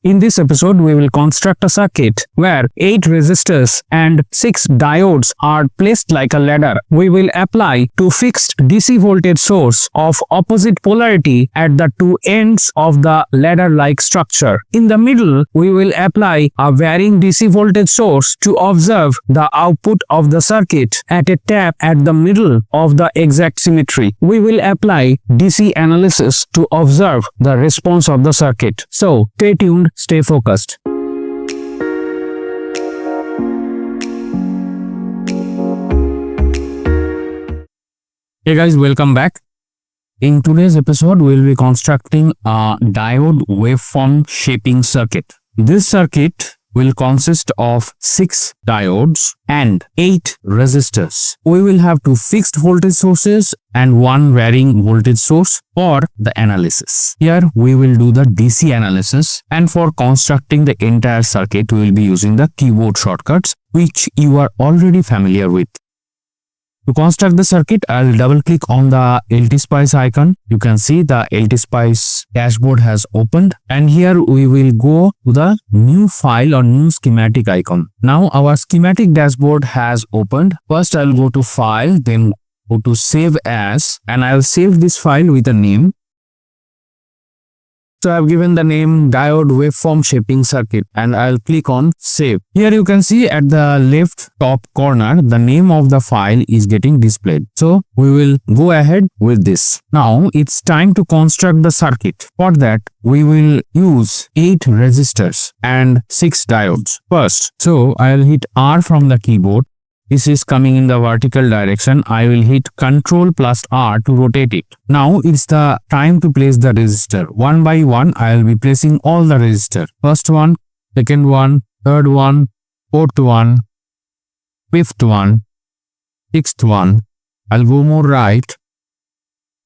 In this episode, we will construct a circuit where 8 resistors and 6 diodes are placed like a ladder. We will apply two fixed DC voltage source of opposite polarity at the two ends of the ladder-like structure. In the middle, we will apply a varying DC voltage source to observe the output of the circuit at a tap at the middle of the exact symmetry. We will apply DC analysis to observe the response of the circuit. So, stay tuned. Stay focused. Hey guys, welcome back. In today's episode, we will be constructing a diode waveform shaping circuit. This circuit will consist of 6 diodes and 8 resistors. We will have 2 fixed voltage sources and 1 varying voltage source for the analysis. Here we will do the DC analysis, and for constructing the entire circuit we will be using the keyboard shortcuts which you are already familiar with. To construct the circuit, I'll double click on the LTSpice icon. You can see the LTSpice dashboard has opened, and here we will go to the new file or new schematic icon. Now our schematic dashboard has opened. First I'll go to file, then go to save as, and I'll save this file with a name. So I've given the name Diode Waveform Shaping Circuit, and I'll click on save. Here you can see at the left top corner the name of the file is getting displayed. So we will go ahead with this. Now it's time to construct the circuit. For that we will use 8 resistors and 6 diodes first. So I'll hit R from the keyboard. This is coming in the vertical direction. I will hit Ctrl plus R to rotate it. Now it's the time to place the resistor. One by one, I will be placing all the resistor. First one, second one, third one, fourth one, fifth one, sixth one. I'll go more right,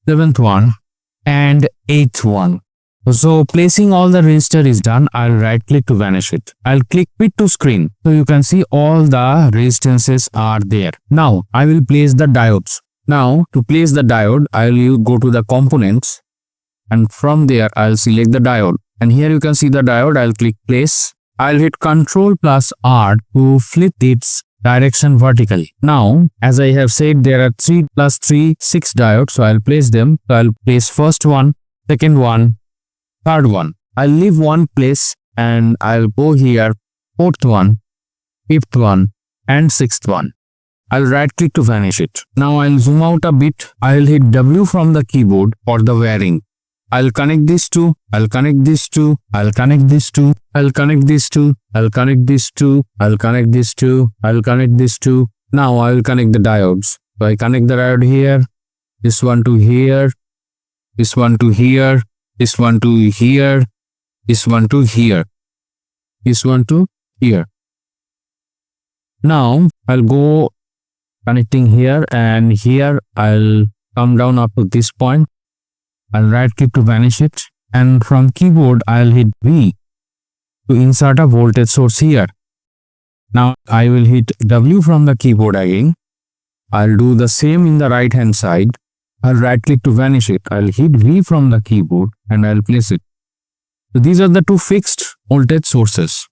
seventh one, and eighth one. So placing all the resistor is done. I'll right click to vanish it. I'll click fit to screen. So you can see all the resistances are there. Now I will place the diodes. Now to place the diode, I'll go to the components, and from there I'll select the diode. And here you can see the diode. I'll click place. I'll hit Ctrl plus R to flip its direction vertically. Now, as I have said, there are 3 plus 3, 6 diodes. So I'll place them. So I'll place first one, second one, third one. I'll leave one place and I'll go here, fourth one, fifth one, and sixth one. I'll right click to vanish it. Now I'll zoom out a bit. I'll hit W from the keyboard for the wiring. I'll connect these two, I'll connect these two, I'll connect these two, I'll connect these two, I'll connect these two, I'll connect these two, I'll connect these two. Now I'll connect the diodes. So I connect the diode here, this one to here, this one to here, this one to here, this one to here, this one to here. Now I'll go connecting here, and here I'll come down up to this point. I'll right click to vanish it, and from keyboard I'll hit V to insert a voltage source here. Now I will hit W from the keyboard again. I'll do the same in the right hand side. I'll right click to vanish it. I'll hit V from the keyboard and I'll place it. So these are the 2 fixed voltage sources.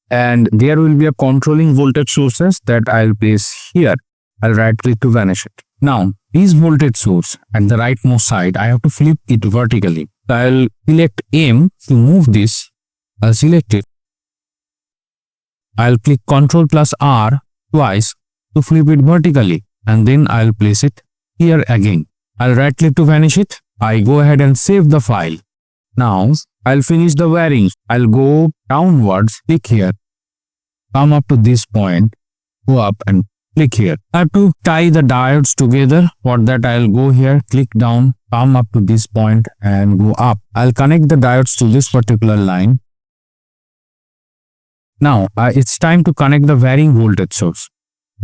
And there will be a controlling voltage sources that I'll place here. I'll right click to vanish it. Now, these voltage source at the rightmost side, I have to flip it vertically. So I'll select M to move this. I'll select it. I'll click Ctrl plus R twice to flip it vertically. And then I'll place it here again. I'll right click to vanish it. I go ahead and save the file. Now I'll finish the wiring. I'll go downwards, click here, come up to this point, go up and click here. I have to tie the diodes together. For that I'll go here, click down, come up to this point and go up. I'll connect the diodes to this particular line. Now it's time to connect the varying voltage source.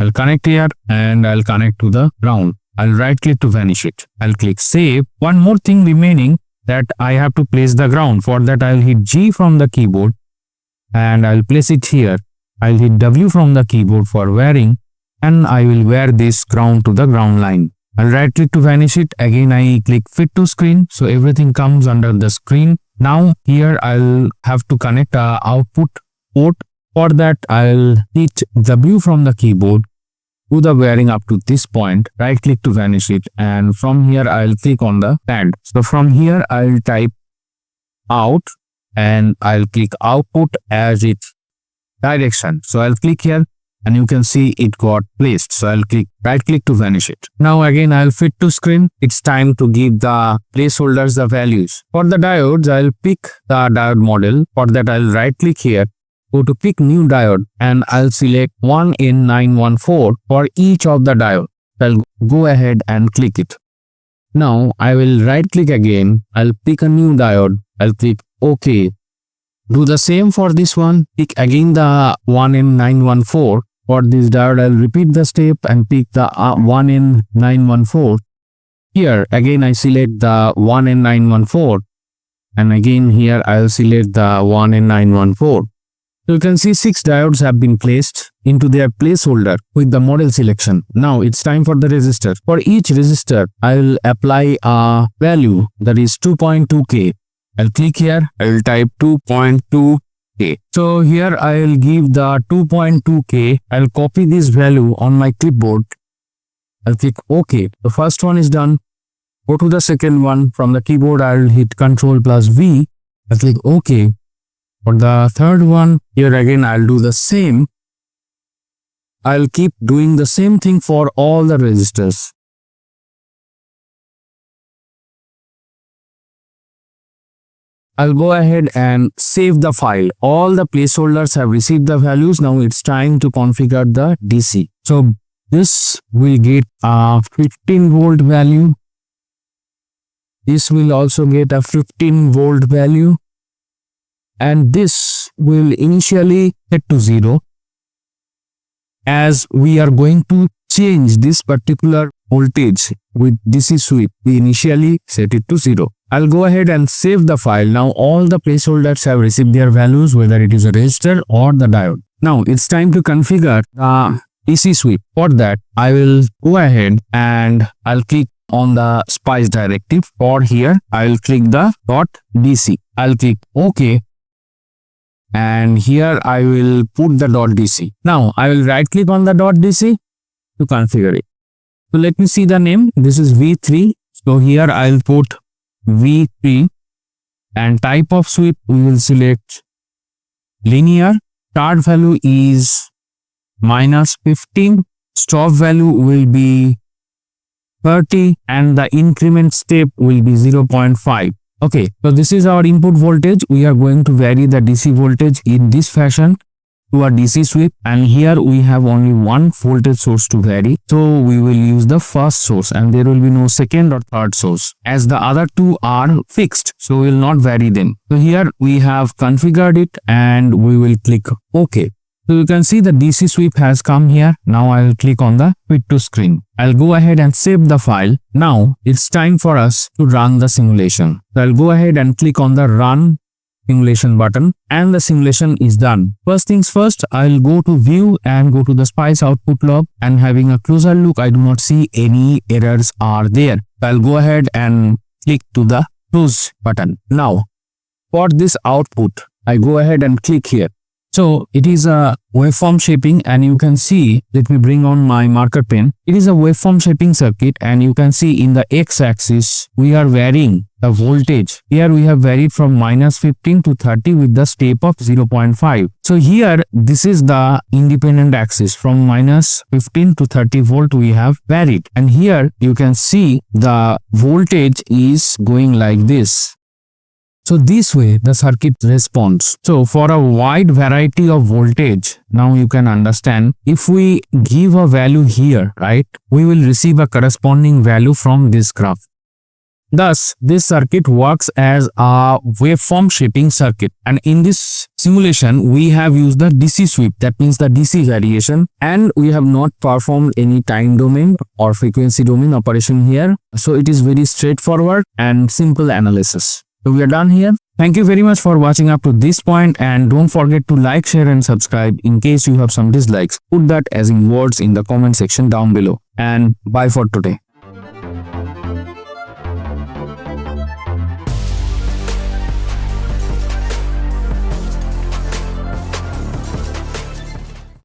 I'll connect here and I'll connect to the ground. I'll right click to vanish it. I'll click save. One more thing remaining, that I have to place the ground. For that I'll hit G from the keyboard and I'll place it here. I'll hit W from the keyboard for wiring, and I will wire this ground to the ground line. I'll right click to vanish it. Again I click fit to screen, so everything comes under the screen. Now here I'll have to connect a output port. For that I'll hit W from the keyboard, do the wiring up to this point, right click to vanish it, and from here I'll click on the pad. So from here I'll type out and I'll click output as its direction. So I'll click here and you can see it got placed. So I'll click right click to vanish it. Now again I'll fit to screen. It's time to give the placeholders the values. For the diodes I'll pick the diode model. For that I'll right click here, go to pick new diode and I'll select 1N914 for each of the diode. I'll go ahead and click it. Now I will right click again. I'll pick a new diode. I'll click OK. Do the same for this one. Pick again the 1N914. For this diode I'll repeat the step and pick the 1N914. Here again I select the 1N914 and again here I'll select the 1N914. So you can see 6 diodes have been placed into their placeholder with the model selection. Now it's time for the resistor. For each resistor, I'll apply a value that is 2.2K. I'll click here, I'll type 2.2K. So here I'll give the 2.2K. I'll copy this value on my clipboard. I'll click OK. The first one is done. Go to the second one. From the keyboard, I'll hit Ctrl+V. I'll click OK. For the third one, here again I'll do the same. I'll keep doing the same thing for all the resistors. I'll go ahead and save the file. All the placeholders have received the values. Now it's time to configure the DC. So this will get a 15 volt value. This will also get a 15 volt value. And this will initially set to 0 as we are going to change this particular voltage with DC sweep. We initially set it to 0. I'll go ahead and save the file. Now all the placeholders have received their values, whether it is a resistor or the diode. Now it's time to configure the DC sweep. For that I will go ahead and I'll click on the spice directive. For here I'll click the .dc. I'll click OK. And here I will put the .dc. Now I will right click on the .dc to configure it. So let me see the name. This is V3. So here I'll put V3 and type of sweep we will select linear. Start value is -15. Stop value will be 30 and the increment step will be 0.5. Okay, so this is our input voltage. We are going to vary the DC voltage in this fashion to a DC sweep, and here we have only one voltage source to vary. So we will use the first source and there will be no second or third source as the other two are fixed. So we will not vary them. So here we have configured it and we will click OK. So you can see the DC sweep has come here. Now I will click on the fit to screen. I'll go ahead and save the file. Now it's time for us to run the simulation. So I'll go ahead and click on the run simulation button and the simulation is done. First things first, I'll go to view and go to the spice output log, and having a closer look, I do not see any errors are there. So I'll go ahead and click to the close button. Now for this output, I go ahead and click here. So it is a waveform shaping and you can see, let me bring on my marker pen. It is a waveform shaping circuit and you can see in the x-axis we are varying the voltage. Here we have varied from -15 to 30 with the step of 0.5. So here this is the independent axis. From -15 to 30 volt we have varied, and here you can see the voltage is going like this. So this way the circuit responds. So for a wide variety of voltage, now you can understand, if we give a value here, right, we will receive a corresponding value from this graph. Thus, this circuit works as a waveform shaping circuit. And in this simulation, we have used the DC sweep, that means the DC variation, and we have not performed any time domain or frequency domain operation here. So it is very straightforward and simple analysis. So we are done here. Thank you very much for watching up to this point, and don't forget to like, share and subscribe. In case you have some dislikes, put that as in words in the comment section down below. And bye for today.